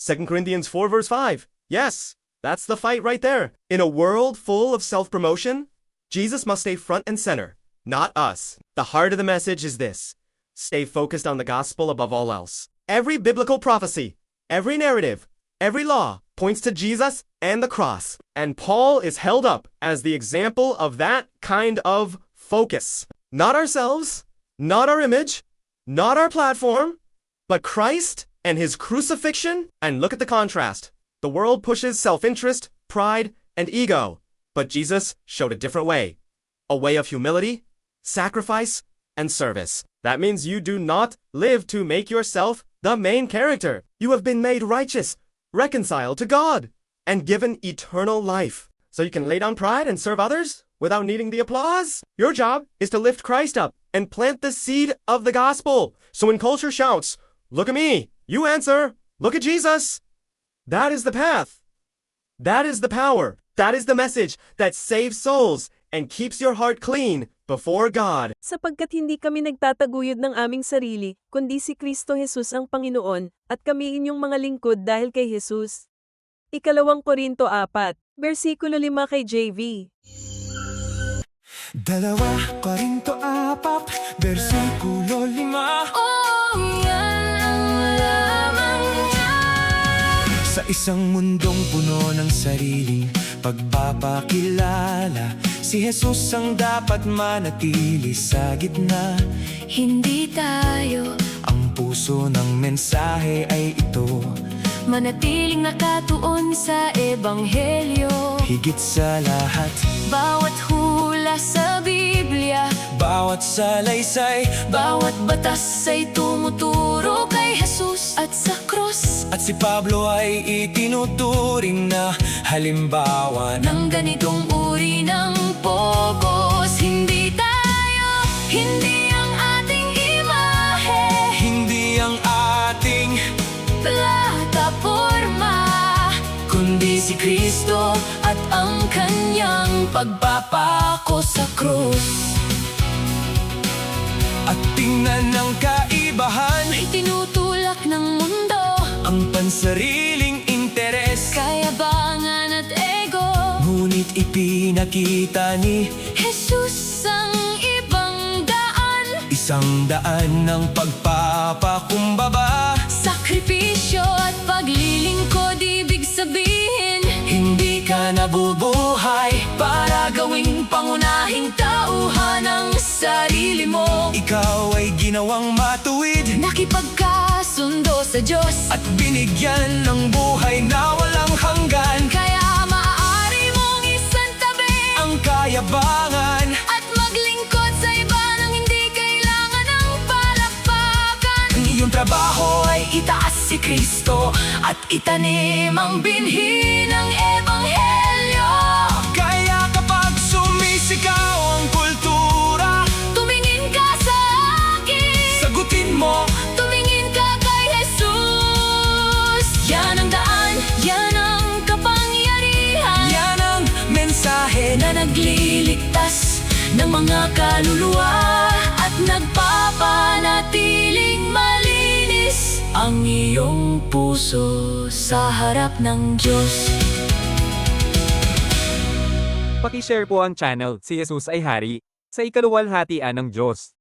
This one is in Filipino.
2 Corinthians 4 verse 5. Yes, that's the fight right there. In a world full of self-promotion, Jesus must stay front and center, not us. The heart of the message is this: stay focused on the gospel above all else. Every biblical prophecy, every narrative, every law points to Jesus and the cross. And Paul is held up as the example of that kind of focus. Not ourselves, not our image, not our platform, but Christ and his crucifixion. And look at the contrast. The world pushes self-interest, pride, and ego, but Jesus showed a different way. A way of humility, sacrifice, and service. That means you do not live to make yourself the main character. You have been made righteous, reconciled to God, and given eternal life. So you can lay down pride and serve others without needing the applause. Your job is to lift Christ up and plant the seed of the gospel. So when culture shouts, "Look at me," you answer, "Look at Jesus." That is the path. That is the power. That is the message that saves souls and keeps your heart clean before God. Sapagkat hindi kami nagtataguyod ng aming sarili, kundi si Kristo Jesus ang Panginoon, at kami inyong mga lingkod dahil kay Jesus. 2 Korinto 4, versikulo 5 kay JV. 2 Korinto 4, versikulo 5. Yan ang lamang niya. Sa isang mundong puno ng sariling pagpapakilala, si Jesus ang dapat manatili sa gitna. Hindi tayo Ang puso ng mensahe ay ito, manatiling nakatuon sa Ebanghelyo. higit sa lahat. Bawat hula sa Biblia, Bawat salaysay, bawat batas ay tumuturo kay Jesus at sa krus. at si Pablo ay itinuturing na halimbawa Nang ganitong uri ng pogos, hindi tayo, hindi ang ating imahe, hindi ang ating, plataporma, kundi si Kristo at ang kanyang pagpapako sa krus. at tingnan ng kaibahan, May tinutulak ng mundo, ang pansariling interes. kayabangan at ego. Ngunit ipinakita ni Jesus ang ibang daan, isang daan ng pagpapakumbaba. sakripisyo at paglilingkod. Ibig sabihin, Hindi ka nabubuhay para gawing pangunahing tauhan ng sarili mo. ikaw ay ginawang matuwid Nakipagkasundo sa Diyos, at binigyan ng buhay na walang hanggan. kaya maaari mong isantabi Ang kayabangan, at maglingkod sa iba nang hindi kailangan ng palakpakan. ang iyong trabaho ay Itaas si Kristo at itanim ang binhi ng Ebanghelyo. kaya kapag sumisigaw ang kultura, Tumingin ka sa akin, sagutin mo, tumingin ka kay Jesus. Yan ang daan, yan ang kapangyarihan, yan ang mensahe na nagliligtas ng mga kaluluwa at nagpapanatiling malinis ang iyong puso sa harap ng Diyos. Paki-share po ang channel, Si Jesus ay Hari, sa ikaluwalhatian ng Diyos.